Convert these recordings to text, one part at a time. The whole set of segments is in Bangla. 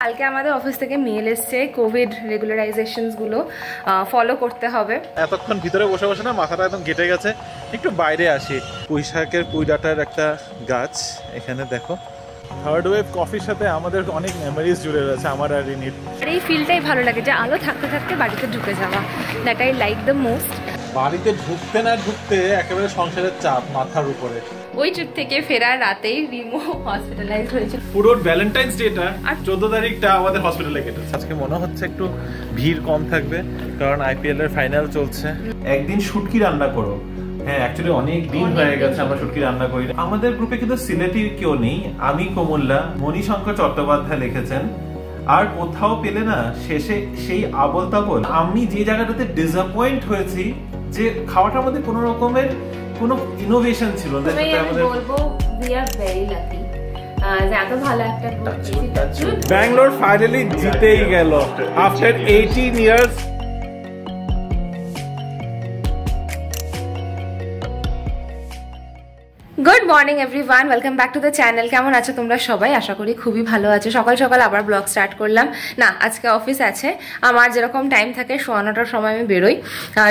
কালকে আমাদের অফিস থেকে মেল এসছে কোভিড রেগুলারাইজেশনস গুলো ফলো করতে হবে। এতক্ষণ ভিতরে বসে বসে না মাথাটা একদম ঘেটে গেছে, একটু বাইরে আসি। পুঁই শাকের পুঁই ডাঁটার একটা গাছ এখানে দেখো। থার্ড ওয়েভ কফির সাথে আমাদের অনেক মেমোরিজ জুড়ে রয়েছে আমার আর রিনির। আর এই ফিলটাই ভালো লাগে যে আলো থাকতে থাকতে বাড়িতে ঢুকে যাওয়া, that I like the most. বাড়িতে ঢুকতে না ঢুকতে একেবারে সংসারের চাপ মাথার উপরে। ওই ট্রিপ থেকে ফেরার রাতেই রিমো হসপিটালাইজড হয়েছিল। পুরো ভ্যালেন্টাইন্স ডেটা আর 14 তারিখটা আমাদের হসপিটালে কেটেছে। আজকে মনে হচ্ছে একটু ভিড় কম থাকবে কারণ আইপিএল এর ফাইনাল চলছে। একদিন শুটকি রান্না করো। হ্যাঁ, অ্যাকচুয়ালি অনেক দিন হয়ে গেছে আমরা শুটকি রান্না করি। আমাদের গ্রুপে কিন্তু সিলেটি কেউ নেই। আমি কমুল্লা, মণিশঙ্কর চট্টোপাধ্যায় লিখেছেন। আর কোথাও পেলে না শেষে সেই আবল তাবল। আমি যে জায়গাটাতে ডিসঅ্যাপয়েন্ট হয়েছি যে খাওয়াটার মধ্যে কোনো রকমের কোনো ইনোভেশন ছিল না। আমি বলবো উই আর ভেরি লাকি যে এত ভালো একটা ব্যাঙ্গালোর ফাইনালি জিতেই গেল after 18 years. Good morning everyone, welcome back to the channel. কেমন আছো তোমরা সবাই? আশা করি খুবই ভালো আছো। সকাল সকাল আবার ব্লগ স্টার্ট করলাম। না, আজকে অফিস আছে। আমার যেরকম টাইম থাকে 9:15টার সময় আমি বেরোই।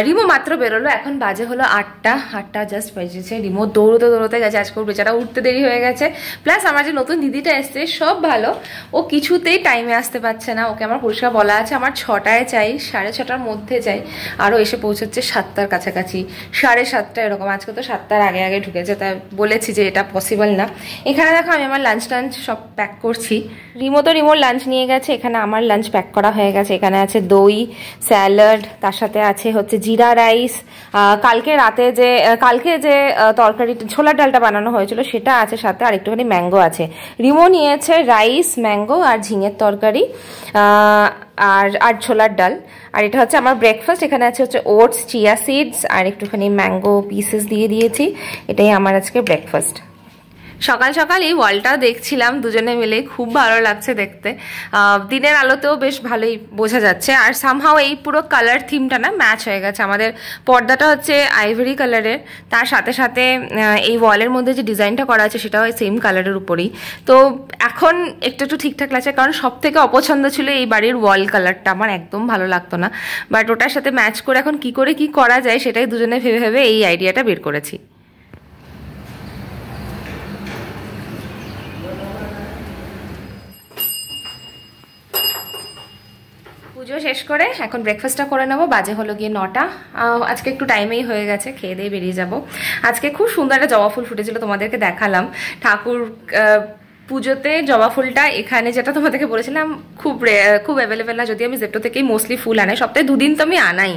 রিমো মাত্র বেরোলো, এখন বাজে হলো 8টা জাস্ট বেজেছে। রিমো দৌড়তে গেছে, আজকে ওর বেচারা উঠতে দেরি হয়ে গেছে। প্লাস আমার যে নতুন দিদিটা এসছে সব ভালো, ও কিছুতেই টাইমে আসতে পারছে না। ওকে আমার পরিষ্কার বলা আছে আমার 6টায় চাই, 6:30টার মধ্যে চাই। আরও এসে পৌঁছচ্ছে 7টার কাছাকাছি, 7:30 এরকম। আজকে তো 7টার আগে ঢুকেছে, তাই বলেছি যে এটা পসিবল না। এখানে দেখো আমি আমার লাঞ্চ সব প্যাক করছি। রিমোর লাঞ্চ নিয়ে গেছে, এখানে আমার লাঞ্চ প্যাক করা হয়ে গেছে। এখানে আছে দই, স্যালাড, তার সাথে আছে হচ্ছে জিরা রাইস। কালকে যে তরকারি ছোলার ডালটা বানানো হয়েছিল সেটা আছে সাথে, আর একটুখানি ম্যাঙ্গো আছে। রিমো নিয়েছে রাইস, ম্যাঙ্গো আর ঝিঙের তরকারি আর ছোলার ডাল। আর এটা হচ্ছে আমার ব্রেকফাস্ট। এখানে আছে হচ্ছে ওটস, চিয়া সিডস আর একটুখানি ম্যাঙ্গো পিসেস দিয়ে দিয়েছি। এটাই আমার আজকে ব্রেকফাস্ট। সকাল সকাল এই ওয়ালটাও দেখছিলাম দুজনে মিলে, খুব ভালো লাগছে দেখতে। দিনের আলোতেও বেশ ভালোই বোঝা যাচ্ছে। আর সামহাও এই পুরো কালার থিমটা না ম্যাচ হয়ে গেছে। আমাদের পর্দাটা হচ্ছে আইভরি কালারের, তার সাথে সাথে এই ওয়ালের মধ্যে যে ডিজাইনটা করা আছে সেটাও সেম কালারের উপরেই। তো এখন একটু ঠিকঠাক লাগছে, কারণ সব থেকে অপছন্দ ছিল এই বাড়ির ওয়াল কালারটা, আমার একদম ভালো লাগতো না। বাট ওটার সাথে ম্যাচ করে এখন কি করে কি করা যায় সেটাই দুজনে ভেবে এই আইডিয়াটা বের করেছি। পুজো শেষ করে এখন ব্রেকফাস্টটা করে নেবো। বাজে হলো গিয়ে 9টা। আজকে একটু টাইমেই হয়ে গেছে, খেয়ে দিয়ে বেরিয়ে যাব। আজকে খুব সুন্দর একটা জবা ফুল ফুটেছিল, তোমাদেরকে দেখালাম। ঠাকুর পুজোতে জবা ফুলটা এখানে যেটা তোমাদেরকে বলেছিলাম খুব অ্যাভেলেবেল না, যদি আমি জেপ্টো থেকেই মোস্টলি ফুল আনাই। সপ্তাহে 2 দিন তো আমি আনাই,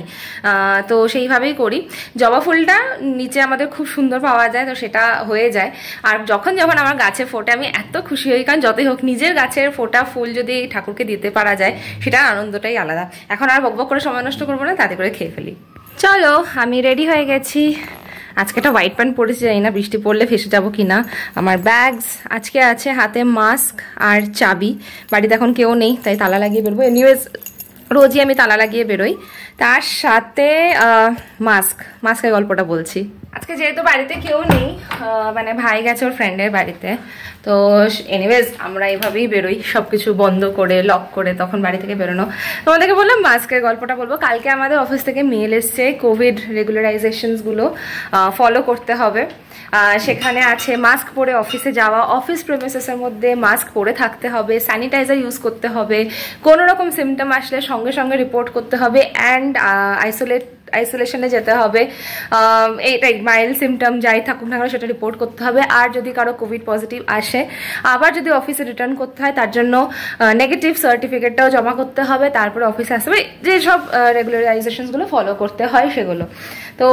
তো সেইভাবেই করি। জবা ফুলটা নিচে আমাদের খুব সুন্দর পাওয়া যায়, তো সেটা হয়ে যায়। আর যখন আমার গাছে ফোটে আমি এত খুশি হই, কারণ যতই হোক নিজের গাছের ফোটা ফুল যদি ঠাকুরকে দিতে পারা যায় সেটার আনন্দটাই আলাদা। এখন আর বকবক করে সময় নষ্ট করবো না, তাতে করে খেয়ে ফেলি। চলো, আমি রেডি হয়ে গেছি। আজকে একটা হোয়াইট প্যান্ট পরেছি, জানি না বৃষ্টি পড়লে ফেসে যাবো কিনা। আমার ব্যাগস আজকে আছে, হাতে মাস্ক আর চাবি। বাড়িতে এখন কেউ নেই তাই তালা লাগিয়ে বেরোবো। এনিওয়েজ রোজই আমি তালা লাগিয়ে বেরোই। তার সাথে মাস্কের গল্পটা বলছি। আজকে যেহেতু বাড়িতে কেউ নেই, মানে ভাই গেছে ওর ফ্রেন্ডের বাড়িতে, তো এনিওয়েজ আমরা এইভাবেই বেরোই, সবকিছু বন্ধ করে লক করে তখন বাড়ি থেকে বেরোনো। তোমাদেরকে বললাম মাস্কের গল্পটা বলবো। কালকে আমাদের অফিস থেকে মেল এসছে কোভিড রেগুলারাইজেশনসগুলো ফলো করতে হবে। সেখানে আছে মাস্ক পরে অফিসে যাওয়া, অফিস প্রেমিসেসের মধ্যে মাস্ক পরে থাকতে হবে, স্যানিটাইজার ইউজ করতে হবে, কোনো রকম সিমটম আসলে সঙ্গে সঙ্গে রিপোর্ট করতে হবে, অ্যান্ড আইসোলেশনে যেতে হবে। এইটাই, মাইল্ড সিমটম যাই থাকুক না সেটা রিপোর্ট করতে হবে। আর যদি কারো কোভিড পজিটিভ আসে, আবার যদি অফিসে রিটার্ন করতে হয় তার জন্য নেগেটিভ সার্টিফিকেটটাও জমা করতে হবে, তারপরে অফিসে আসবে। যেসব রেগুলারাইজেশনসগুলো ফলো করতে হয় সেগুলো। তো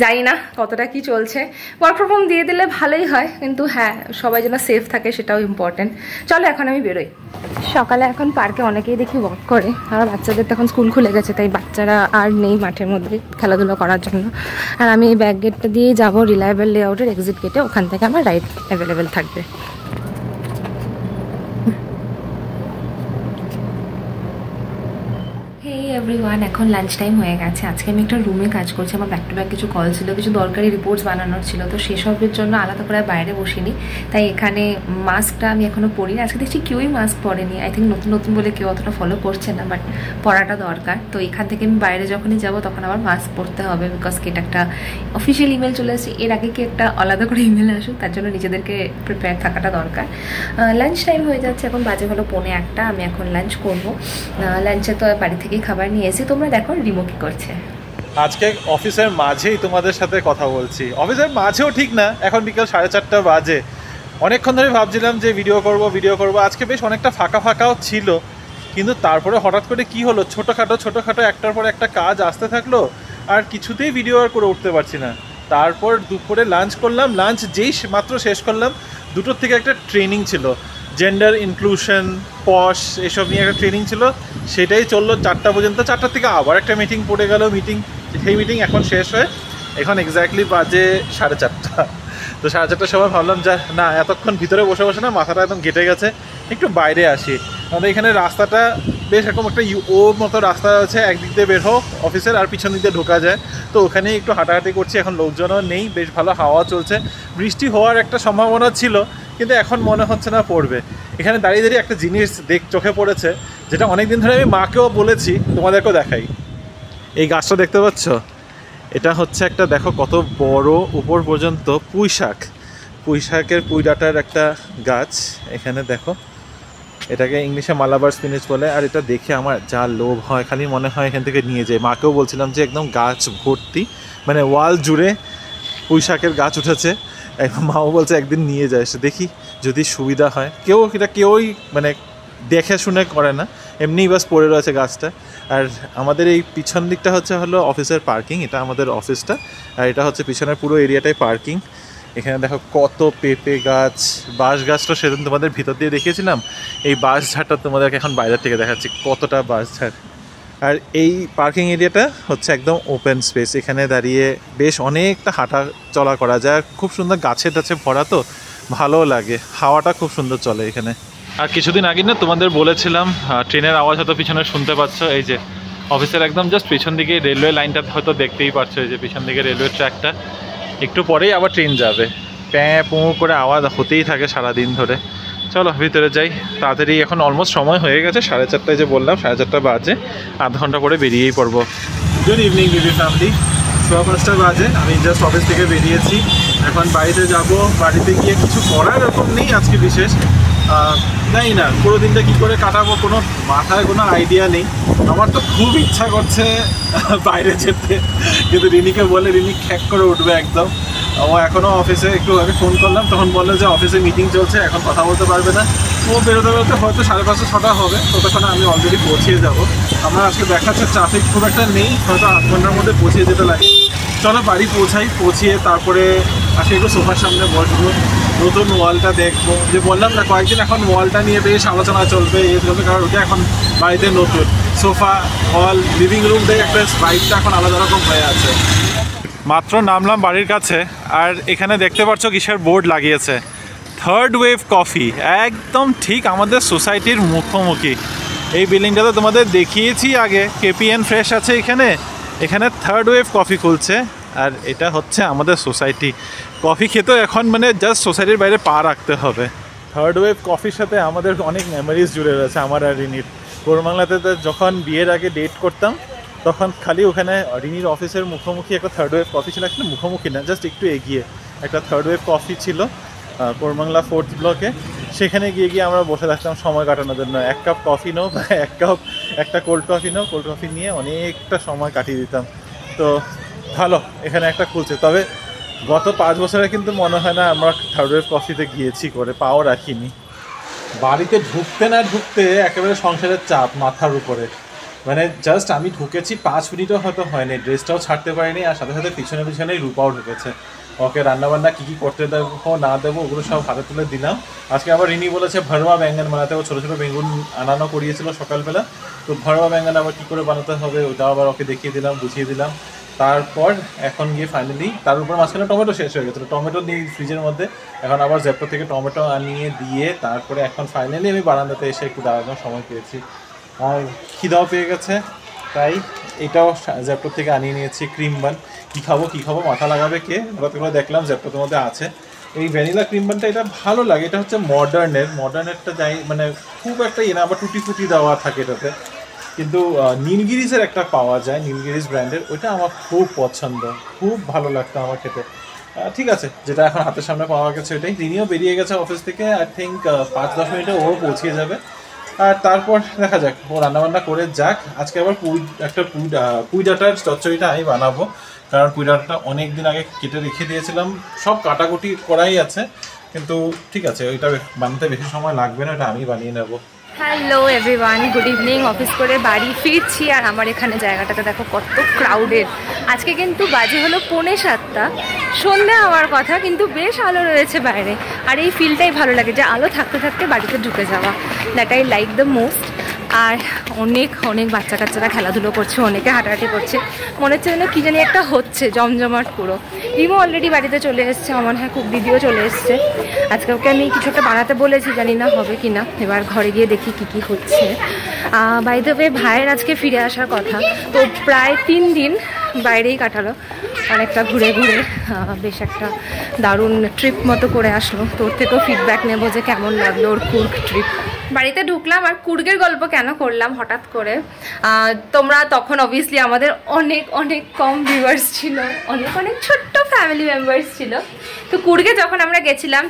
জানি না কতটা কি চলছে। ওয়ার্ক ফ্রম হোম দিয়ে দিলে ভালোই হয়, কিন্তু হ্যাঁ সবাই যেন সেফ থাকে সেটাও ইম্পর্টেন্ট। চলো এখন আমি বেরোই। সকালে এখন পার্কে অনেকেই দেখি ওয়াক করে, আর বাচ্চাদের তখন স্কুল খুলে গেছে তাই বাচ্চারা আর নেই মাঠের মধ্যে খেলাধুলো করার জন্য। আর আমি এই ব্যাক গেটটা দিয়ে যাবো রিলায়েবল লেআউটের এক্সিট গেটে, ওখান থেকে আমার রাইড অ্যাভেলেবেল থাকবে। এই এভরিওয়ান, এখন লাঞ্চ টাইম হয়ে গেছে। আজকে আমি একটা রুমে কাজ করছি, আমার ব্যাক টু ব্যাক কিছু কল ছিল, কিছু দরকারি রিপোর্টস বানানোর ছিল, তো সেসবের জন্য আলাদা করে বাইরে বসিনি। তাই এখানে মাস্কটা আমি এখনও পরি না। আজকে দেখছি কেউই মাস্ক পরেনি, আই থিঙ্ক নতুন নতুন বলে কেউ অতটা ফলো করছে না, বাট পরাটা দরকার। তো এখান থেকে আমি বাইরে যখনই যাব তখন আবার মাস্ক পরতে হবে, বিকজ এটা একটা অফিসিয়াল ইমেল চলে এসেছে। এর আগে কি একটা আলাদা করে ইমেল আসুক, তার জন্য নিজেদেরকে প্রিপেয়ার থাকাটা দরকার। লাঞ্চ টাইম হয়ে যাচ্ছে, এখন বাজে হলো 1:45। আমি এখন লাঞ্চ করবো। লাঞ্চে তো বাড়ি থেকেই খাবার নিয়ে এসেছি। তোমরা দেখো রিমো কি করছে। আজকে অফিসের মাঝেই তোমাদের সাথে কথা বলছি। অফিসের মাঝেও ঠিক না, এখন বিকাল 4:30 বাজে। অনেকক্ষণ ধরে ভাবছিলাম যে ভিডিও করব। আজকে বেশ অনেকটা ফাঁকাও ছিল, কিন্তু তারপরে হঠাৎ করে কি হলো, ছোটোখাটো একটার পর একটা কাজ আসতে থাকলো, আর কিছুতেই ভিডিও আর করে উঠতে পারছি না। তারপর দুপুরে লাঞ্চ করলাম। লাঞ্চ যেই মাত্র শেষ করলাম, 2টোর থেকে একটা ট্রেনিং ছিল, জেন্ডার ইনক্লুশন, পশ, এসব নিয়ে একটা ট্রেনিং ছিল। সেটাই চললো 4টা পর্যন্ত। 4টার থেকে আবার একটা মিটিং পড়ে গেল। সেই মিটিং এখন শেষ হয়ে এখন এক্স্যাক্টলি বাজে 4:30। তো 4:30 সময় ভাবলাম যা না, এতক্ষণ ভিতরে বসে না মাথাটা একদম ঘেটে গেছে, একটু বাইরে আসি। আমাদের এখানে রাস্তাটা বেশ এরকম একটা মতো রাস্তা আছে, একদিক দিয়ে বের হোক অফিসের, আর পিছন দিক দিয়ে ঢোকা যায়। তো ওখানে একটু হাঁটাহাঁটি করছি। এখন লোকজনও নেই, বেশ ভালো হাওয়া চলছে। বৃষ্টি হওয়ার একটা সম্ভাবনা ছিল, কিন্তু এখন মনে হচ্ছে না পড়বে। এখানে দাঁড়িয়ে একটা জিনিস চোখে পড়েছে, যেটা অনেকদিন ধরে আমি মাকেও বলেছি, তোমাদেরকেও দেখাই। এই গাছটা দেখতে পাচ্ছ? এটা হচ্ছে একটা, দেখো কত বড়, উপর পর্যন্ত পুঁইশাকের পুঁই ডাঁটার একটা গাছ। এখানে দেখো, এটাকে ইংলিশে মালাবার স্পিনিচ বলে। আর এটা দেখে আমার যা লোভ হয়, খালি মনে হয় এখান থেকে নিয়ে যাই। মাকেও বলছিলাম যে একদম গাছ ভর্তি, মানে ওয়াল জুড়ে পুঁইশাকের গাছ উঠেছে। মাও বলছে একদিন নিয়ে যায়, দেখি যদি সুবিধা হয়। কেউই মানে দেখে শুনে করে না, এমনিই বাস পড়ে রয়েছে গাছটা। আর আমাদের এই পিছন দিকটা হলো অফিসের পার্কিং। এটা আমাদের অফিসটা, আর এটা হচ্ছে পিছনের পুরো এরিয়াটাই পার্কিং। এখানে দেখো কত পেঁপে গাছ, বাঁশ গাছটা সেদিন তোমাদের ভিতর দিয়ে দেখিয়েছিলাম। এই বাঁশ ঝাড়টা তোমাদেরকে এখন বাইরে থেকে দেখাচ্ছি, কতটা বাঁশ ঝাড়। আর এই পার্কিং এরিয়াটা হচ্ছে একদম ওপেন স্পেস। এখানে দাঁড়িয়ে বেশ অনেকটা হাঁটা চলা করা যায়। খুব সুন্দর গাছে ভরা, তো ভালো লাগে, হাওয়াটা খুব সুন্দর চলে এখানে। আর কিছুদিন আগে না তোমাদের বলেছিলাম, ট্রেনের আওয়াজ হয়তো পিছনে শুনতে পাচ্ছ। এই যে অফিসের একদম জাস্ট পিছন দিকে রেলওয়ে লাইনটা হয়তো দেখতেই পাচ্ছ, এই যে পিছন দিকে রেলওয়ে ট্র্যাকটা। একটু পরেই আবার ট্রেন যাবে, প্যাঁ পুঁ করে আওয়াজ হতেই থাকে সারাদিন ধরে। চলো ভিতরে যাই তাড়াতাড়ি, এখন অলমোস্ট সময় হয়ে গেছে 4:30, যে বললাম 4:30 বাজে, আধ ঘন্টা পরে বেরিয়েই পড়বো। গুড ইভিনিং বিবি ফ্যামিলি, 5:15 বাজে। আমি জাস্ট অফিস থেকে বেরিয়েছি, এখন বাড়িতে যাব। বাড়িতে গিয়ে কিছু করার এরকম নেই আজকে বিশেষ, জানি না পুরো দিনটা কী করে কাটাবো, কোনো মাথায় কোনো আইডিয়া নেই। আমার তো খুব ইচ্ছা করছে বাইরে যেতে, কিন্তু রিনিকে বলে রিনি খ্যাক করে উঠবে একদম। ও এখনও অফিসে, একটু আগে ফোন করলাম, তখন বললো যে অফিসে মিটিং চলছে, এখন কথা বলতে পারবে না। ও বেরোতে হয়তো 5:30 6টা হবে, ততক্ষণে আমি অলরেডি পৌঁছিয়ে যাব। আমরা আজকে দেখাচ্ছে ট্রাফিক খুব একটা নেই, হয়তো 8 ঘন্টার মধ্যে পৌঁছিয়ে যেতে লাগে। চলো বাড়ি পৌঁছিয়ে তারপরে আজকে একটু সোফার সামনে বসবো, নতুন ওয়ালটা দেখবো। যে বললাম না, কয়েকদিন এখন ওয়ালটা নিয়ে বেশ আলোচনা চলবে, কারণ ওটা এখন বাড়িতে নতুন সোফা, হল, লিভিং রুম থেকে একটা ভাইবটা এখন আলাদা রকম হয়ে আছে। মাত্র নামলাম বাড়ির কাছে, আর এখানে দেখতে পাচ্ছ কিসের বোর্ড লাগিয়েছে, থার্ড ওয়েভ কফি, একদম ঠিক আমাদের সোসাইটির মুখোমুখি। এই বিল্ডিংটাতে তোমাদের দেখিয়েছি আগে, কেপিএন ফ্রেশ আছে এখানে থার্ড ওয়েভ কফি খুলছে। আর এটা হচ্ছে আমাদের সোসাইটি। কফি খেতেও এখন মানে জাস্ট সোসাইটির বাইরে পা রাখতে হবে। থার্ড ওয়েভ কফির সাথে আমাদের অনেক মেমোরিজ জুড়ে রয়েছে আমার আর রিনির। কোরবাংলাতে যখন বিয়ের আগে ডেট করতাম, তখন খালি ওখানে রিনির অফিসের মুখোমুখি একটা থার্ড ওয়েভ কফি ছিল। একটা মুখোমুখি না, জাস্ট একটু এগিয়ে একটা থার্ড ওয়েভ কফি ছিল কোরবাংলা 4th ব্লকে। সেখানে গিয়ে আমরা বসে থাকতাম সময় কাটানোর জন্য। 1 কাপ কফি নাও বা একটা কোল্ড কফি নিয়ে অনেকটা সময় কাটিয়ে দিতাম। তো ভালো, এখানে একটা খুলছে। তবে গত 5 বছরে কিন্তু মনে হয় না আমরা থার্ড ওয়েভ কফিতে গিয়েছি, করে পাও রাখিনি। বাড়িতে ঢুকতে একেবারে সংসারের চাপ মাথার উপরে। মানে জাস্ট আমি ঢুকেছি 5 মিনিটও হয়তো হয়নি, ড্রেসটাও ছাড়তে পারিনি, আর সাথে সাথে পিছনেই রূপাও ঢুকেছে। ওকে রান্নাবান্না কী করতে দেবো না দেবো ওগুলো সব হাতে তুলে দিলাম। আজকে আবার রিনি বলেছে ভরওয়া ব্যাঙ্গন বানাতে, ও ছোটো ছোটো বেগুন আনানো করিয়েছিল সকালবেলা। তো ভরওয়া ব্যাঙ্গন আবার কী করে বানাতে হবে ওটাও আবার ওকে দেখিয়ে দিলাম, বুঝিয়ে দিলাম। তারপর এখন গিয়ে ফাইনালি, তার উপর মাঝখানে টমেটো শেষ হয়ে গেছিলো, টমেটো নিয়ে ফ্রিজের মধ্যে, এখন আবার জ্যাপটো থেকে টমেটো আনিয়ে দিয়ে তারপরে এখন ফাইনালি আমি বারান্দাতে এসে একটু দাঁড়ানোর সময় পেয়েছি। আর খিদাও পেয়ে গেছে, তাই এটাও জ্যাপটোর থেকে আনিয়ে নিয়েছি ক্রিম বান। কী খাবো মাথা লাগাবে কে, হঠাৎ করে দেখলাম জ্যাপটোর মধ্যে আছে এই ভ্যানিলা ক্রিম বানটা। এটা ভালো লাগে, এটা হচ্ছে মডার্নেরটা যাই মানে খুব একটা ইয়ে না, আবার টুটি ফুটি দেওয়া থাকে এটাতে। কিন্তু নীলগিরিজের একটা পাওয়া যায়, নীলগিরিজ ব্র্যান্ডের, ওইটা আমার খুব পছন্দ, খুব ভালো লাগতো আমার খেতে। ঠিক আছে, যেটা এখন হাতের সামনে পাওয়া গেছে ওইটাই। রিনিও বেরিয়ে গেছে অফিস থেকে, আই থিঙ্ক 5-10 মিনিটে ও পৌঁছিয়ে যাবে। আর তারপর দেখা যাক, ও রান্নাবান্না করে যাক। আজকে আবার পুঁই ডাঁটার চচ্চড়িটা আমি বানাবো, কারণ পুঁই ডাঁটাটা অনেক দিন আগে কেটে রেখে দিয়েছিলাম, সব কাটাকুটি করাই আছে। কিন্তু ঠিক আছে, ওইটা বানাতে বেশি সময় লাগবে না, ওটা আমি বানিয়ে নেবো। Hello everyone, good evening. Office করে বাড়ি ফিরছি, আর আমার এখানে জায়গাটাকে দেখো কত ক্রাউডেড। আজকে কিন্তু বাজে হলো 6:45, সন্ধ্যা হওয়ার কথা, কিন্তু বেশ আলো রয়েছে বাইরে। আর এই ফিলটাই ভালো লাগে, যে আলো থাকতে থাকতে বাড়িতে ঢুকে যাওয়া, that I like the most. আর অনেক বাচ্চা কাচ্চারা খেলাধুলো করছে, অনেকে হাঁটাহাঁটি করছে, মনে হচ্ছে যেন কী জানি একটা হচ্ছে, জমজমাট পুরো। রিমো অলরেডি বাড়িতে চলে এসছে, আমার হ্যাঁ খুব দিদিও চলে এসছে। আজকে ওকে আমি কিছু একটা বানাতে বলেছি, জানি না হবে কি না। এবার ঘরে গিয়ে দেখি কি হচ্ছে। বাই দ্য ওয়ে, ভাইয়ের আজকে ফিরে আসার কথা, তো প্রায় 3 দিন বাইরেই কাটালো, অনেকটা ঘুরে বেশ একটা দারুণ ট্রিপ মতো করে আসলো। তোর থেকেও ফিডব্যাক নেবো যে কেমন লাগলো ওর কুর্গ ট্রিপ। বাড়িতে ঢুকলাম, আর কুর্গের গল্প কেন করলাম হঠাৎ করে, তোমরা তখন অবভিয়াসলি আমাদের অনেক কম ভিউয়ার্স ছিল, অনেক ছোট্ট ফ্যামিলি মেম্বার্স ছিল। তো কুর্গে যখন আমরা গেছিলাম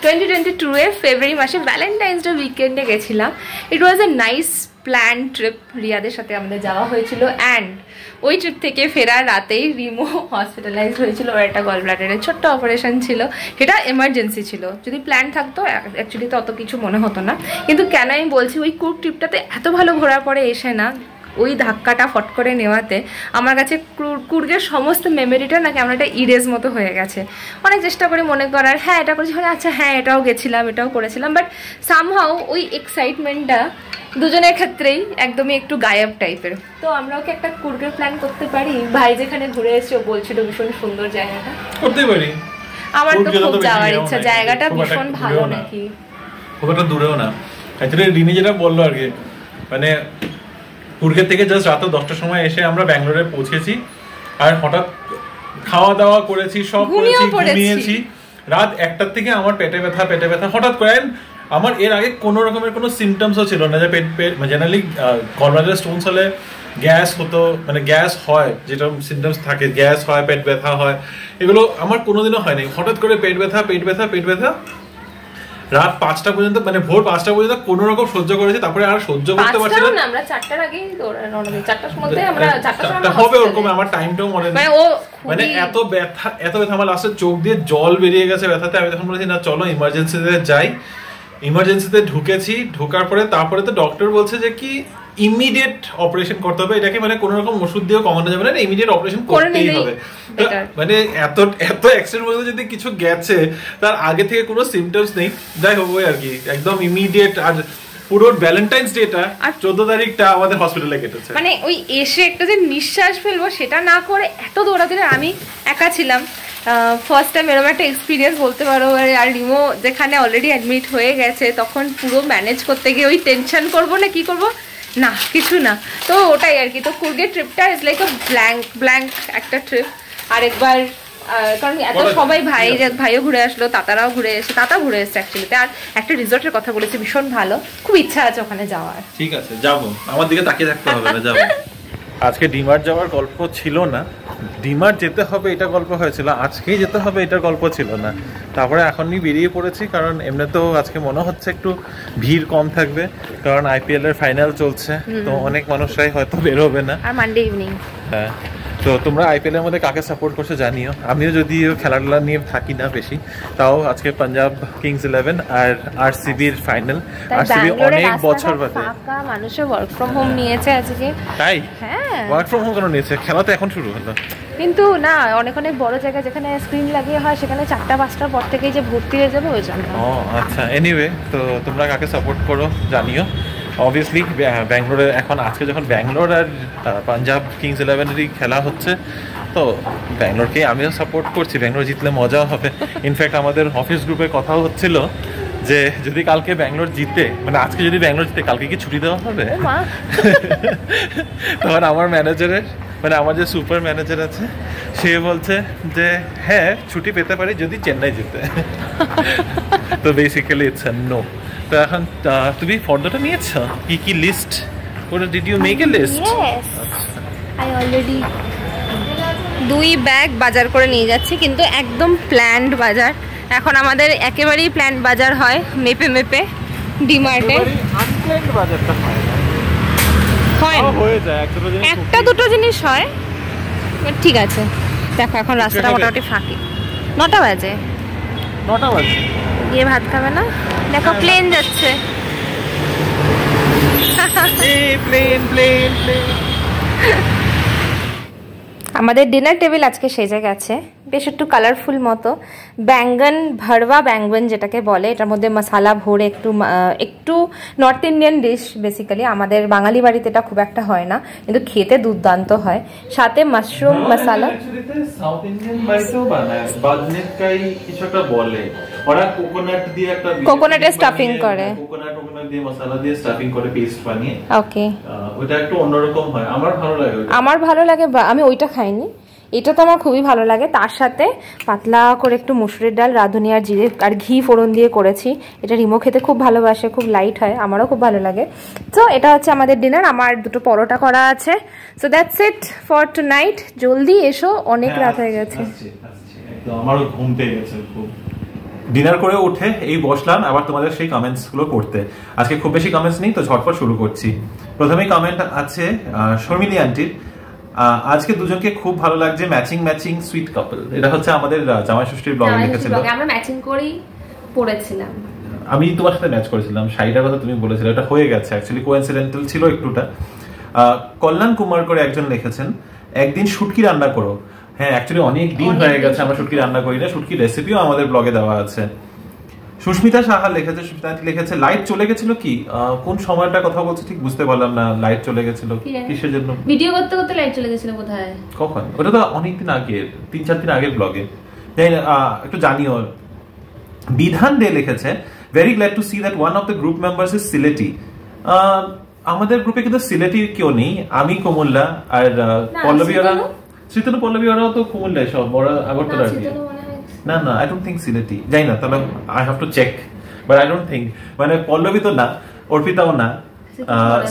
2022-এ ফেব্রুয়ারি মাসে ভ্যালেন্টাইন্স ডে উইকেন্ডে গেছিলাম। ইট ওয়াজ এ নাইস প্ল্যান ট্রিপ, রিয়াদের সাথে আমাদের যাওয়া হয়েছিল। অ্যান্ড ওই ট্রিপ থেকে ফেরার রাতেই রিমো হসপিটালাইজ হয়েছিল, ওর একটা গল ব্লাডারের ছোট্ট অপারেশন ছিল, সেটা এমার্জেন্সি ছিল। যদি প্ল্যান থাকতো অ্যাকচুয়ালি তো অত কিছু মনে হতো না। কিন্তু কেন আমি বলছি, ওই কুর্গ ট্রিপটাতে এত ভালো ঘোরার পরে এসে না, ওই ধাক্কাটা ফট করে নেওয়াতে আমার কাছে কুর্গের সমস্ত মেমোরিটা না কেমন একটা ইরেজ মতো হয়ে গেছে। অনেক চেষ্টা করি মনে করার, হ্যাঁ এটা করেছি, আচ্ছা হ্যাঁ এটাও গেছিলাম, এটাও করেছিলাম, বাট সামহাও ওই এক্সাইটমেন্টটা দুজনের ক্ষেত্রেই একদমই একটু গায়েব টাইপের। তো আমরা ওকে একটা কুর্গের প্ল্যান করতে পারি। ভাই যেখানে ঘুরে এসেছে, ও বলছিল ভীষণ সুন্দর জায়গাটা, করতে পারি। আমার তো খুব যাওয়ার ইচ্ছা, জায়গাটা ভীষণ ভালো নাকি, খুব একটা দূরেও না। অ্যাকচুয়ালি রিনি যেটা বললো আর কি, মানে কুর্গের থেকে জাস্ট রাত 10টার সময় এসে আমরা ব্যাঙ্গালোরে পৌঁছেছি, আর হঠাৎ খাওয়া দাওয়া করেছি, সব করেছি, ঘুমিয়েছি। রাত 1টার থেকে আমার পেটে ব্যথা হঠাৎ করে। আমার এর আগে কোনো রকমের কোনো সিমটমসও ছিল না, যে পেট জেনারেলি গলব্লাডার স্টোনস হলে গ্যাস হতো, মানে গ্যাস হয়, যেটা সিমটমস থাকে, গ্যাস হয়, পেট ব্যথা হয়, এগুলো আমার কোনোদিনও হয়নি। হঠাৎ করে পেট ব্যথা রাত 5টা পর্যন্ত, মানে ভোর 5টা পর্যন্ত কোনো রকম সহ্য করেছে। তারপরে আর সহ্য করতে পারছি না, আমরা 4টার আগেই চারটার মধ্যে আমরা 4টা হবে ওরকম, আমার টাইমটাও মনে নেই। মানে এত ব্যথা আমার লাস্টে চোখ দিয়ে জল বেরিয়ে গেছে ব্যথাতে। আমি তখন বলেছি না চলো ইমার্জেন্সিতে যাই। ইমার্জেন্সিতে ঢুকেছি, ঢোকার পরে তারপরে তো ডক্টর বলছে যে কি ইমিডিয়েট অপারেশন করতে হবে, এটাকে মানে কোনো রকম ওষুধ দিয়েও কমানো যাবে না, ইমিডিয়েট অপারেশন করতেই হবে। মানে এত অ্যাক্সিডেন্ট মধ্যে যদি কিছু গেছে, তার আগে থেকে কোনো সিমটমস নেই, যাই হোক ওই আর কি একদম ইমিডিয়েট। আর পুরো ভ্যালেন্টাইন্স ডেটা 14 তারিখটা আমাদের হসপিটালে কেটেছে। মানে ওই এসে একটা যে নিঃশ্বাস ফেলবো সেটা না করে এত দৌড়াদৌড়ি, আমি একা ছিলাম, ফার্স্ট টাইম এরকম একটা এক্সপিরিয়েন্স বলতে পারো। আর রিমো যেখানে অলরেডি অ্যাডমিট হয়ে গেছে, তখন পুরো ম্যানেজ করতে গিয়ে ওই টেনশন করবো না কি করবো না, কিছু না। তো ওটাই আর কি। তো কুর্গের ট্রিপটা ইজ লাইক আ ব্ল্যাঙ্ক একটা ট্রিপ। আরেকবার কারণ এত সবাই ভাইও ঘুরে আসলো, তাতারাও ঘুরে এসে, ঘুরে এসছে অ্যাকচুয়ালিতে। আর একটা রিসর্টের কথা বলেছে, ভীষণ ভালো, খুব ইচ্ছা আছে ওখানে যাওয়ার। ঠিক আছে যাবো, আমার দিকে তাকিয়ে থাকতে হবে না, যাবো। আজকে ডিমার্ট যাওয়ার গল্প ছিল না, ডিমার্ট যেতে হবে এটা গল্প হয়েছিল, আজকেই যেতে হবে এটার গল্প ছিল না। তারপরে এখনই বেরিয়ে পড়েছি, কারণ এমনিতেও আজকে মনে হচ্ছে একটু ভিড় কম থাকবে, কারণ IPL এর ফাইনাল চলছে, তো অনেক মানুষরাই হয়তো বেরোবে না। আর মানডে ইভিনিং। হ্যাঁ, তো তোমরা IPL এর মধ্যে কাকে সাপোর্ট করছো জানিও। আমিও যদিও খেলাধুলা নিয়ে থাকি না বেশি, তাও আজকে পাঞ্জাব কিংস 11 আর RCB এর ফাইনাল। RCB অনেক বছর বাদে মানুষে ওয়ার্ক ফ্রম হোম নিয়েছে আজকে। তাই? হ্যাঁ, ওয়ার্ক ফ্রম হোম কেন নিয়েছে? খেলা তো এখন শুরু হলো। কিন্তু না, অনেক বড় জায়গা যেখানে স্ক্রিন লাগিয়ে হয়, সেখানে 4টা-5টার পর থেকেই যে ভর্তি হয়ে যাবে ওই জন্য। ও আচ্ছা, এনিওয়ে, তো তোমরা কাকে সাপোর্ট করো জানিও। অবভিয়াসলি ব্যাঙ্গালোরে এখন আজকে যখন ব্যাঙ্গালোর আর পাঞ্জাব কিংস 11-এরই খেলা হচ্ছে, তো ব্যাঙ্গালোরকে আমিও সাপোর্ট করছি। ব্যাঙ্গালোর জিতলে মজাও হবে। ইনফ্যাক্ট আমাদের অফিস গ্রুপে কথাও হচ্ছিল যে যদি কালকে ব্যাঙ্গালোর জিতে, মানে আজকে যদি ব্যাঙ্গালোর জিতে, কালকে কি ছুটি দেওয়া হবে? তখন আমার ম্যানেজারের, মানে আমার যে সুপার ম্যানেজার আছে, সে বলছে যে হ্যাঁ ছুটি পেতে পারি যদি চেন্নাই জিতে। তো বেসিক্যালি ইটস নো। তো এখন তুমি ফর্দটা নিয়েছো? কি কি list? Did you make a list? I already 2 bag বাজার করে নিয়ে যাচ্ছি, কিন্তু একদম প্ল্যান্ড বাজার। এখন আমাদের একেবারেই প্ল্যান্ড বাজার হয় মেপে মেপে ডিমার্টে। আনপ্ল্যান্ড বাজারটা হয় না, হয়ে যায় একটা দুটো জিনিস হয়। ঠিক আছে, দেখো এখন রাস্তাটা মোটামুটি ফাঁকি। 9টা বাজে। গিয়ে ভাত খাবে না? দেখো প্লেন যাচ্ছে। আমাদের ডিনার টেবিল আজকে সেজে গেছে, বেশ একটু কালারফুল মতো। ব্যাঙ্গন ভরওয়া ব্যাঙ্গন যেটাকে বলে, এটার মধ্যে মশলা ভরে একটু নর্থ ইন্ডিয়ান ডিশ বেসিক্যালি। আমাদের বাঙালি বাড়িতে এটা খুব একটা হয় না, কিন্তু খেতে দুর্দান্ত হয়। সাথে মাশরুম মশলা। সাউথ ইন্ডিয়ান বাড়িতেও বানায়, বাজনেকাই কিছু একটা বলে ওরা, কোকোনাট দিয়ে একটা কোকোনাটের স্টাফিং করে, কোকোনাট দিয়ে মশলা দিয়ে স্টাফিং করে পেস্ট বানিয়ে। ওকে, ওটা একটু অন্যরকম হয়, আমার ভালো লাগে। আমার ভালো লাগে, আমি ওইটা খাইনি, এটা তো আমার খুবই ভালো লাগে। তার সাথে পাতলা করে একটু মুসুরির ডাল, রাঁধুনি আর জিরে আর ঘি ফোড়ন দিয়ে করেছি। এটা রিমো খেতে খুব ভালোবাসে, খুব লাইট হয়, আমারও খুব ভালো লাগে। তো এটা হচ্ছে আমাদের ডিনার। আমার 2টো পরোটা করা আছে। So that's it for tonight. জলদি এসো, অনেক রাত হয়ে গেছে। আমারও ঘুম পেয়ে গেছে খুব। ডিনার করে উঠে এই বসলাম আবার তোমাদের সেই কমেন্টস গুলো করতে। আজকে খুব বেশি কমেন্টস নেই, তো ঝটপট শুরু করছি। প্রথমেই কমেন্ট আছে শর্মিলি আন্টির, আজকে দুজনকে খুব ভালো লাগছে, ম্যাচিং ম্যাচিং সুইট কাপল। এটা হচ্ছে আমাদের জামাই ষষ্ঠীর ব্লগে লিখেছিল। আমরা ম্যাচিং করেই পড়েছিলাম, আমি তোমার সাথে ম্যাচ করেছিলাম। শাড়িটার কথা তুমি বলেছিলে, এটা হয়ে গেছে, অ্যাকচুয়ালি কোইন্সিডেন্টাল ছিল একটুটা। কল্যাণ কুমার করে একজন লিখেছেন, একদিন শুটকি রান্না করো। হ্যাঁ, অ্যাকচুয়ালি অনেক দিন হয়ে গেছে আমরা শুটকি রান্না করি না। শুটকি রেসিপিও আমাদের ব্লগে দেওয়া আছে। সুস্মিতা সাহা লিখেছে, সুস্মিতা লিখেছে লাইট চলে গেছিল কি, কোন সময়টা কথা বলছে ঠিক বুঝতে পারলাম না। লাইট চলে গেছিল কিসের জন্য? ভিডিও করতে করতে লাইট চলে গেছিল বোধহয়। কখন? ওটা তো অনেকদিন আগে, 3-4 দিন আগের ব্লগে। তাই একটু জানিও। বিধান দে লিখেছে, very glad to see that one of the group members is Sylheti. আমাদের গ্রুপে কিন্তু সিলেটি কেউ নেই, আমি কুমুল্লা আর পল্লবী ওরা, শ্রীতনু পল্লবী ওরাও তো কুমুল্লায়, সব বড় আগরতলা। না না, আই ডোন্ট থিঙ্ক সিলেটি, যাই না, তাহলে I have to check, but I don't think. মানে পল্লবী তো না, অর্পিতাও না,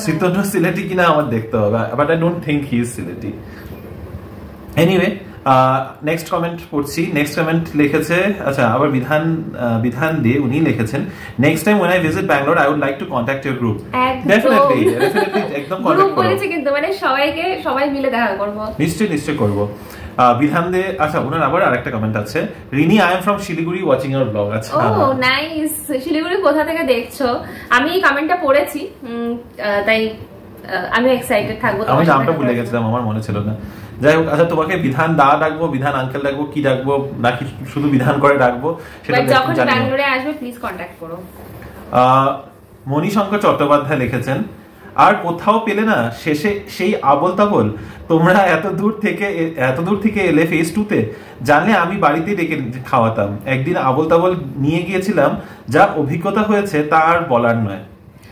শ্রীতনু সিলেটি কিনা আমার দেখতে হবে, but I don't think he is Sylheti. Anyway, next comment পড়ছি। নেক্সট কমেন্ট লিখেছে, আচ্ছা আবার বিধান দিয়ে উনি লিখেছেন, next time when I visit Bangalore I would like to contact your group. Definitely একদম কন্টাক্ট করব, কিন্তু মানে সবাই মিলে দেখা করব, নিশ্চয়ই করব। বিধান দে, আচ্ছা ওনার আবার আরেকটা কমেন্ট আছে, Rini I am from Siliguri watching your blog. আচ্ছা, ও নাইস, শিলিগুড়ি কোথা থেকে দেখছো? আমি এই কমেন্টটা পড়েছি, তাই আমি এক্সাইটেড থাকবো। আমি নামটা ভুলে গেছিলাম, আমার মনে ছিল না। যাই হোক, আচ্ছা তোমাকে বিধান দা ডাকবো, বিধান আঙ্কেল ডাকবো, কি ডাকবো, নাকি শুধু বিধান করে ডাকবো সেটা যখন ব্যাঙ্গালোরে আসবে প্লিজ কন্টাক্ট করো। মণিশঙ্কর চট্টোপাধ্যায় লিখেছেন, আর কোথাও পেলে না শেষে সেই আবল তাবল, তোমরা এত দূর থেকে এলে ফেজ 2-তে, জানলে আমি বাড়িতে ডেকে খাওয়াতাম। একদিন আবল তাবল নিয়ে গিয়েছিলাম, যা অভিজ্ঞতা হয়েছে তা আর বলার নয়।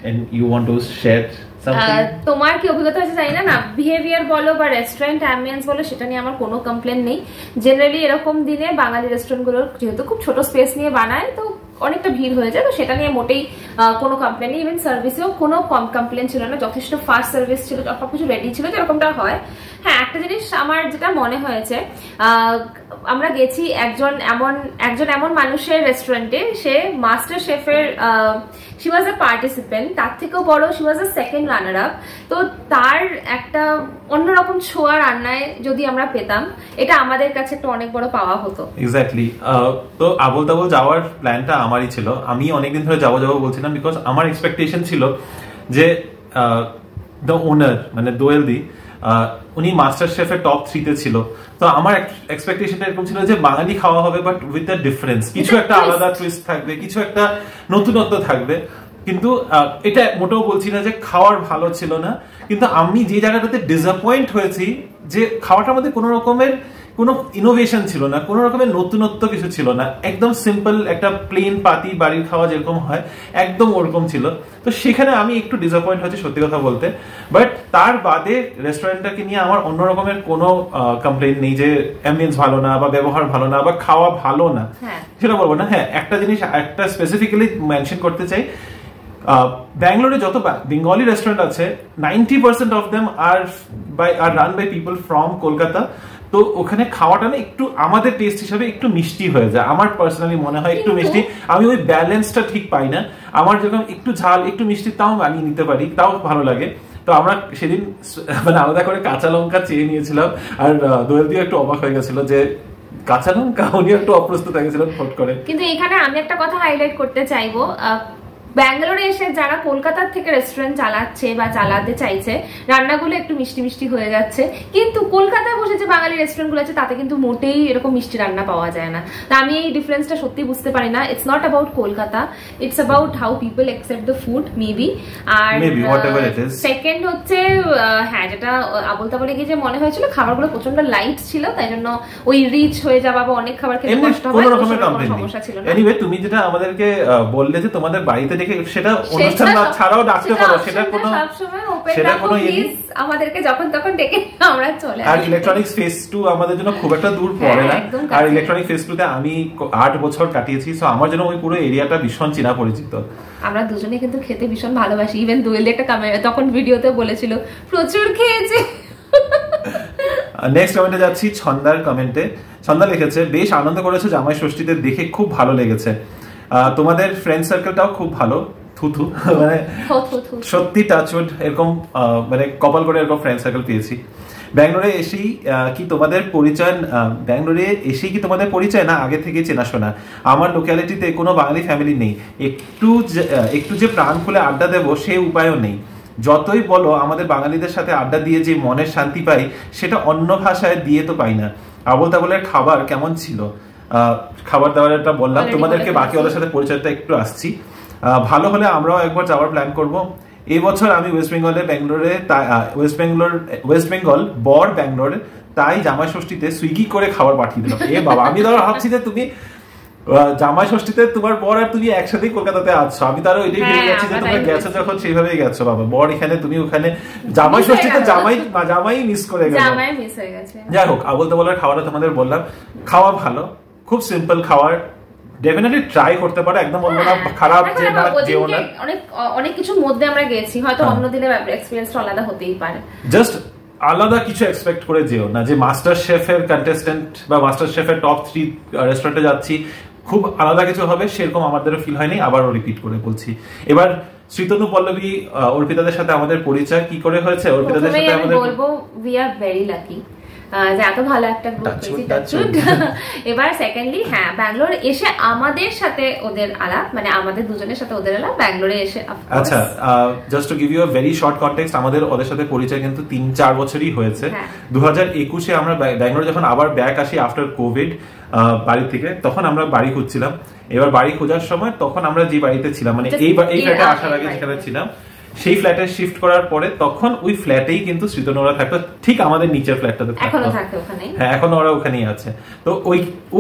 And you want to share something? তোমার কি অভিজ্ঞতা হয়েছে জানি না, বিহেভিয়ার বলো বা রেস্টুরেন্ট অ্যাম্বিয়েন্স বলো, সেটা নিয়ে আমার কোনো কমপ্লেন নেই। জেনারেলি এরকম দিনে বাঙালি রেস্টুরেন্টগুলোর যেহেতু খুব ছোট স্পেস নিয়ে বানায়, তো অনেকটা ভিড় হয়ে যায়, তো সেটা নিয়ে মোটেই কোনো কমপ্লেন নেই। ইভেন সার্ভিসেও কোনো কমপ্লেন ছিল না, যথেষ্ট ফাস্ট সার্ভিস ছিল, সবকিছু রেডি ছিল যেরকমটা হয়। হ্যাঁ, একটা জিনিস আমার যেটা মনে হয়েছে, আমরা গেছি একজন এমন মানুষের রেস্টুরেন্টে, সে master শেফের she was a participant, তার থেকেও বড় she was a second runner up। তো তার একটা অন্যরকম ছোঁয়া রান্নায় যদি আমরা পেতাম, এটা আমাদের কাছে একটা অনেক বড় পাওয়া হতো। এক্স্যাক্টলি। তো আবল তাবল যাওয়ার প্ল্যানটা আমারই ছিল, আমি অনেকদিন ধরে যাবো বলছিলাম, বিকজ আমার এক্সপেকটেশন ছিল যে দ্য ওনার মানে দোয়েল দি, উনি মাস্টার শেফের টপ 3-তে ছিল। তো আমার এক্সপেকটেশনটা এরকম ছিল যে বাঙালি খাওয়া হবে, বাট উইথ আ ডিফারেন্স, কিছু একটা আলাদা টুইস্ট থাকবে, কিছু একটা নতুনত্ব থাকবে। কিন্তু এটা মোটেও বলছি না যে খাওয়ার ভালো ছিল না, কিন্তু আমি যে জায়গাটাতে ডিসঅ্যাপয়েন্ট হয়েছি, যে খাওয়াটার মধ্যে কোনো রকমের কোনো ইনোভেশন ছিল না, কোনো রকমের নতুনত্ব কিছু ছিল না, একদম সিম্পল একটা প্লেন পাতি বাড়ির খাওয়া যেরকম হয় একদম ওরকম ছিল। তো সেখানে আমি একটু ডিসঅ্যাপয়েন্ট হয়েছি সত্যি কথা বলতে। বাট তার বাদে রেস্টুরেন্টটাকে নিয়ে আমার অন্য রকমের কোনো কমপ্লেইন নেই যে অ্যাম্বিয়েন্স ভালো না বা ব্যবহার ভালো না বা খাওয়া ভালো না, সেটা বলবো না। হ্যাঁ, একটা জিনিস একটা স্পেসিফিক্যালি মেনশন করতে চাই, ব্যাঙ্গালোরে যত বেঙ্গলি রেস্টুরেন্ট আছে 90% of them are run by people from Kolkata. তো ওখানে খাওয়াটা না একটু আমাদের টেস্ট হিসাবে একটু মিষ্টি হয়ে যায়, আমার পার্সোনালি মনে হয় একটু মিষ্টি। আমি ওই ব্যালেন্সটা ঠিক পাই না, আমার যখন একটু ঝাল একটু মিষ্টি তাও মানিয়ে নিতে পারি, তাও ভালো লাগে। তো আমরা সেদিন মানে আলাদা করে কাঁচা লঙ্কা চেয়ে নিয়েছিলাম, আর দোয়েল দিয়ে একটু অবাক হয়ে গেছিল যে কাঁচা লঙ্কা, উনি একটু অপ্রস্তুত হয়ে গেছিলেন ফট করে। কিন্তু এখানে আমি একটা কথা হাইলাইট করতে চাইবো, ব্যাঙ্গালোরে এসে যারা কলকাতার থেকে রেস্টুরেন্ট চালাচ্ছে বা চালাতে চাইছে, রান্নাগুলো একটু মিষ্টি মিষ্টি হয়ে যাচ্ছে, কিন্তু কলকাতায় বসে যে বাঙালি রেস্টুরেন্টগুলো আছে তাতে কিন্তু মোটেই এরকম মিষ্টি রান্না পাওয়া যায় না। তা আমি এই ডিফারেন্সটা সত্যি বুঝতে পারি না। It's not about Kolkata, it's about how people accept the food maybe. আর সেকেন্ড হচ্ছে হ্যাঁ, যেটা আবল তাবলে গিয়ে যে মনে হয়েছিল খাবারগুলো প্রচন্ড লাইট ছিল, তাই জন্য ওই রিচ হয়ে যাওয়া বা অনেক খাবার খেতে কষ্ট হয়, কোনো সমস্যা ছিল না। এনিওয়ে, তুমি যেটা আমাদেরকে বললে যে তোমাদের বাড়িতে সেটা অনুষ্ঠান না ছাড়াও ডাকতে পারো, সেটা কোনো আমাদেরকে যখন তখন ডেকে আমরা চলে আসি। আর ইলেকট্রনিক্স ফেস 2 আমাদের জন্য খুব একটা দূর পড়ে না, আর ইলেকট্রনিক ফেস 2 তে আমি 8 বছর কাটিয়েছি, সো আমার জন্য ওই পুরো এরিয়াটা ভীষণ চেনা পরিচিত। আমরা দুজনে কিন্তু খেতে ভীষণ ভালোবাসি। ইভেন দোয়েলে একটা তখন ভিডিওতে বলেছিল প্রচুর খেয়েছে। নেক্সট কমেন্টে যাচ্ছি, ছন্দার কমেন্টে। ছন্দা লিখেছে, বেশ আনন্দ করেছো জামাই ষষ্ঠীতে, দেখে খুব ভালো লেগেছে, তোমাদের ফ্রেন্ড সার্কেলটাও খুব ভালো, থুথু মানে সত্যি টাচউড, এরকম মানে কপাল করে এরকম ফ্রেন্ড সার্কেল পেয়েছি। ব্যাঙ্গালোরে এসেই কি তোমাদের পরিচয় না আগে থেকে চেনাশোনা? আমার লোকালিটিতে কোনো বাঙালি ফ্যামিলি নেই, একটু যে প্রাণ খুলে আড্ডা দেবো সে উপায়ও নেই। যতই বলো আমাদের বাঙালিদের সাথে আড্ডা দিয়ে যে মনের শান্তি পাই, সেটা অন্য ভাষায় দিয়ে তো পাই না। আবল তাবলের খাবার কেমন ছিল? খাবার দাবারটা বললাম তোমাদেরকে, বাকি ওদের সাথে পরিচয়টা একটু আসছি। ভালো হলে আমরাও একবার যাওয়ার প্ল্যান করব। এই বছর আমি ওয়েস্ট বেঙ্গল ব্যাঙ্গালোরে, তাই জামাই ষষ্ঠীতে সুইগি করে খাবার পাঠিয়ে দিলাম। এ বাবা, আমি ধরো ভাবছি যে তুমি জামাই ষষ্ঠীতে তোমার বর আর তুমি একসাথেই কলকাতাতে আছো, আমি তারও এটাই ভেবে গেছি যে তোমরা গেছো যখন সেইভাবেই গেছো। বাবা, বর এখানে, তুমি ওখানে, জামাই ষষ্ঠীতে জামাই মিস করে গেল। যাই হোক, আবল তাবলের খাওয়াটা তোমাদের বললাম, খাওয়া ভালো, খুব সিম্পল খাবার, ডেফিনেটলি ট্রাই করতে পারো, একদম বলবো না খারাপ যে না যেও না। অনেক কিছুর মধ্যে আমরা গেছি, হয়তো অন্য দিনের এক্সপেরিয়েন্সটা আলাদা হতেই পারে। জাস্ট আলাদা কিছু এক্সপেক্ট করে যেও না যে মাস্টার শেফের কন্টেস্টেন্ট বা মাস্টার শেফের টপ 3 রেস্টুরেন্টে যাচ্ছি, খুব আলাদা কিছু হবে, সেরকম আমাদেরও ফিল হয়নি। আবারও রিপিট করে বলছি, এবার শ্রীতনু পল্লবী অর্পিতাদের সাথে আমাদের পরিচয় কি করে হয়েছে? অর্পিতাদের সাথে আমাদের বলবো উই আর ভেরি লাকি যে এত ভালো একটা গ্রুপ পেয়েছি। এবার সেকেন্ডলি হ্যাঁ, ব্যাঙ্গালোর এসে আমাদের সাথে ওদের আলাপ, মানে আমাদের দুজনের সাথে ওদের আলাপ ব্যাঙ্গালোরে এসে। আচ্ছা, just to give you a very short context, আমাদের ওদের সাথে পরিচয় কিন্তু 3-4 বছরই হয়েছে। 2021-এ আমরা ব্যাঙ্গালোর যখন আবার ব্যাক আসি আফটার কোভিড বাড়ি থেকে, তখন আমরা বাড়ি খুঁজছিলাম। এবার বাড়ি খোঁজার সময় তখন আমরা যে বাড়িতে ছিলাম, মানে এই ফ্ল্যাটে আসার আগে যেখানে ছিলাম, সেই ফ্ল্যাটে শিফট করার পরে তখন ওই ফ্ল্যাটেই কিন্তু শ্রীতনুরা থাকতো, ঠিক আমাদের নিচের ফ্ল্যাটটাতে থাকতো। হ্যাঁ, এখন ওরা ওখানেই আছে। তো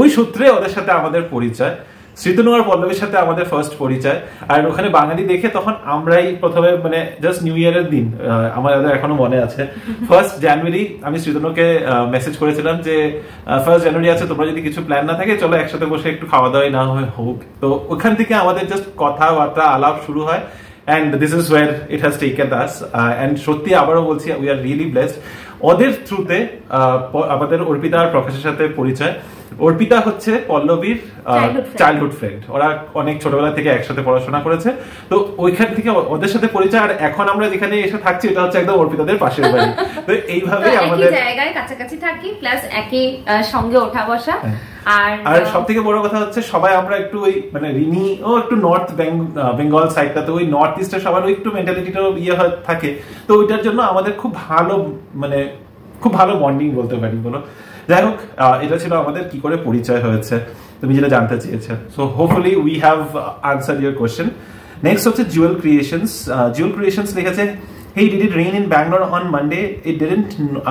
ওই সূত্রে ওদের সাথে আমাদের পরিচয়। শ্রীতনু আর পল্লবীর সাথে আমাদের ফার্স্ট পরিচয়, আর ওখানে বাঙালি দেখে তখন আমরাই প্রথমে, মানে জাস্ট নিউ ইয়ারের দিন, আমাদের এখনো মনে আছে, 1 জানুয়ারি আমি শ্রীতনুকে মেসেজ করেছিলাম যে 1 জানুয়ারি আছে, তোমরা যদি কিছু প্ল্যান না থাকে চলো একসাথে বসে একটু খাওয়া দাওয়াই না হোক। তো ওখান থেকে আমাদের জাস্ট কথাবার্তা আলাপ শুরু হয়, and this is where it has taken us, and সত্যি আবারও বলছি, we are really blessed। ওদের থ্রুতে আমাদের অর্পিতা আর প্রকাশের সাথে পরিচয়। অর্পিতা হচ্ছে পল্লবীর চাইল্ডহুড ফ্রেন্ড, ওরা অনেক ছোটবেলা থেকে একসাথে পড়াশোনা করেছে, তো ওইখান থেকে ওদের সাথে পরিচয়। আর এখন আমরা যেখানে এসে থাকছি এটা হচ্ছে একদম অর্পিতাদের পাশের বাড়ি। তো এইভাবে আমাদের জায়গায় কাছাকাছি থাকি, প্লাস একই সঙ্গে ওঠা বসা। আর সব থেকে বড় কথা হচ্ছে সবাই আমরা একটু ওই মানে রিনি ও একটু নর্থ বেঙ্গল সাইডটাতে, ওই নর্থ ইস্টের সবার ওই একটু মেন্টালিটিটা ইয়ে থাকে, তো ওইটার জন্য আমাদের খুব ভালো বন্ডিং বলতে পারি বলো। যাই হোক, এটা ছিল আমাদের কি করে পরিচয় হয়েছে, তুমি যেটা জানতে চেয়েছো। So hopefully we have answered your question. Next হচ্ছে জুয়েল ক্রিয়েশনস লিখেছে, hey, did it rain in Bangalore on Monday?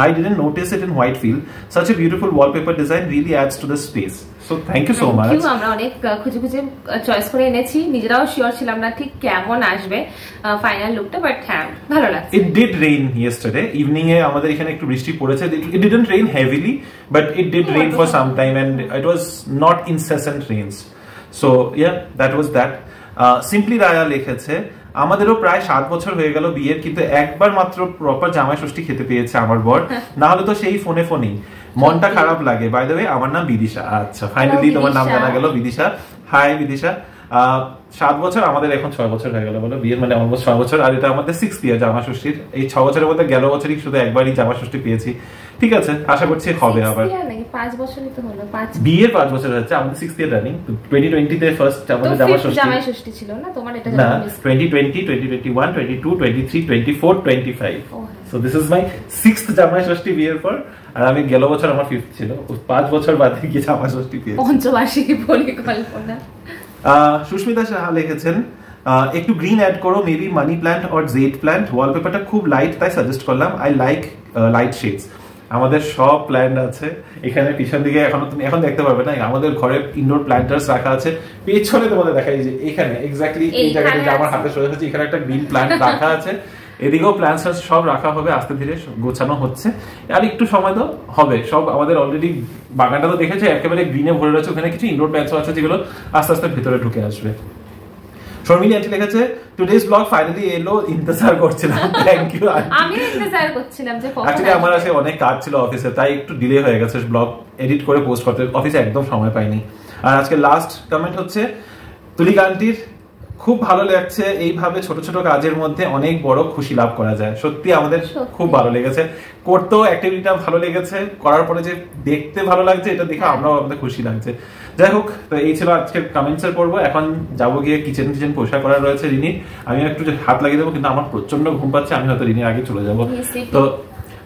I didn't notice it in Whitefield. Such a beautiful wallpaper design really adds to the space. So thank you so much. আমরা অনেক খুঁজে খুঁজে চয়েস করে এনেছি, নিজেরাও শিওর ছিলাম না ঠিক কেমন আসবে ফাইনাল লুকটা, বাট হ্যাঁ ভালো লাগছে। It did rain yesterday evening এ আমাদের এখানে একটু বৃষ্টি পড়েছে। It didn't rain heavily, but it did rain for some time and it was not incessant rains. So yeah, that was that. Simply Raya লিখেছে, আমাদেরও প্রায় 7 বছর হয়ে গেল বিয়ের, কিন্তু একবার মাত্র প্রপার জামাই ষষ্ঠী খেতে পেয়েছে আমার বর, না হলে তো সেই ফোনেই মনটা খারাপ লাগে। বাই দ্য ওয়ে আমার নাম বিদিশা। আচ্ছা, ফাইনালি তোমার নাম জানা গেল, বিদিশা। হাই বিদিশা। 7 বছর, আমাদের এখন 6 বছর হয়ে গেল বলো বিয়ের, মানে অলমোস্ট 6 বছর। আর এটা আমাদের 6th ইয়ার জামা ষষ্ঠীর। এই 6 বছরের মধ্যে গেল বছরই শুধু একবারই জামা ষষ্ঠী পেয়েছি। ঠিক আছে, আশা করছি হবে আবার। 5 বছরই তো হলো, বিয়ের 5 বছর হচ্ছে, আমাদের 6th ইয়ার রানিং। 2020 তে ফার্স্ট আমাদের জামা ষষ্ঠী ছিল না তোমার, এটা না 2020, 2021, 22, 23, 24, 25। So this is my 6th জামা ষষ্ঠী বিয়ের পর। আর আমি গেল বছর আমার 5th ছিল, 5 বছর বাদে গিয়ে জামা ষষ্ঠী পেয়েছি। পঞ্চবার্ষিকী পরিকল্পনা। সুস্মিতা সাহা লিখেছেন, একটু গ্রিন অ্যাড করো, maybe money plant or jade plant. ওয়ালপেপারটা খুব লাইট, তাই সাজেস্ট করলাম। I like light shades. আমাদের সব প্ল্যান্ট আছে এখানে পিছন দিকে, এখন দেখতে পারবে না, আমাদের ঘরে ইনডোর প্ল্যান্টার্স রাখা আছে। পেছনে তোমাদের দেখাই যে এখানে এক্স্যাক্টলি এই জায়গাটা যে আমার হাতে সরে যাচ্ছে, এখানে একটা গ্রিন প্ল্যান্ট রাখা আছে। এদিকেও প্ল্যান্টস সব রাখা হবে, আস্তে ধীরে গোছানো হচ্ছে। আর একটু সময় তো হবে, সব আমাদের অলরেডি বাগানটা তো দেখেছে একেবারে গ্রিনে ভরে রয়েছে, ওখানে কিছু ইনডোর প্ল্যান্টসও আছে যেগুলো আস্তে আস্তে ভেতরে ঢুকে আসবে। শর্মিলি আন্টি লিখেছে, টুডেজ ব্লগ ফাইনালি এলো, ইন্তজার করছিলাম। Thank you aunty. আমি ইন্তজার করছিলাম যে কখন অ্যাকচুয়ালি আমার আজকে অনেক কাজ ছিল অফিসে, তাই একটু ডিলে হয়ে গেছে ব্লগ এডিট করে পোস্ট করতে, অফিসে একদম সময় পাইনি। আর আজকে লাস্ট কমেন্ট হচ্ছে তুলিকা আন্টির, খুব ভালো লাগছে, এইভাবে ছোট ছোট কাজের মধ্যে অনেক বড় খুশি লাভ করা যায়। সত্যি আমাদের খুব ভালো লেগেছে, করতেও অ্যাক্টিভিটিটা ভালো লেগেছে, করার পরে যে দেখতে ভালো লাগছে এটা দেখে আমরাও আমাদের খুশি লাগছে। যাই হোক, তো এই ছিল আজকের কমেন্টসের পর্ব। এখন যাবো গিয়ে কিচেন পরিষ্কার করা রয়েছে রিনির, আমি একটু হাত লাগিয়ে দেবো, কিন্তু আমার প্রচন্ড ঘুম পাচ্ছে, আমি হয়তো রিনির আগে চলে যাবো। তো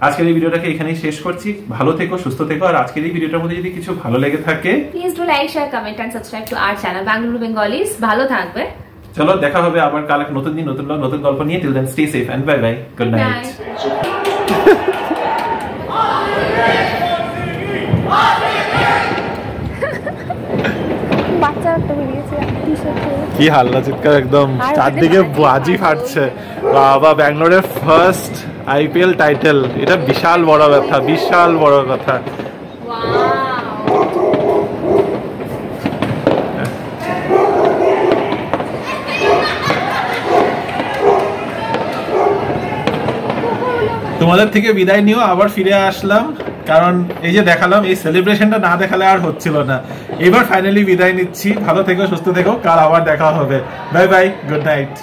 আজকের এই ভিডিওটাকে এখানেই শেষ করছি। ভালো থেকো, সুস্থ থেকো। আর আজকের এই ভিডিওটার মধ্যে যদি কিছু ভালো লেগে থাকে, please do like, share, comment and subscribe to our channel Bengaluru Bengalis. ভালো থাকবে। চলো দেখা হবে আবার কাল এক নতুন দিন, নতুন ব্লগ, নতুন গল্প নিয়ে। Till then stay safe and bye bye. Good night. কি হাল্লা চিৎকার, একদম চারদিকে বাজি ফাটছে। বাবা, ব্যাঙ্গালোরের ফার্স্ট আইপিএল টাইটেল, এটা বিশাল বড় কথা, বিশাল বড় কথা। তোমাদের থেকে বিদায় নিও, আবার ফিরে আসলাম, কারণ এই যে দেখালাম, এই সেলিব্রেশনটা না দেখালে আর হচ্ছিল না। এবার ফাইনালি বিদায় নিচ্ছি। ভালো থেকো, সুস্থ থেকো, কাল আবার দেখা হবে। By bye, good night.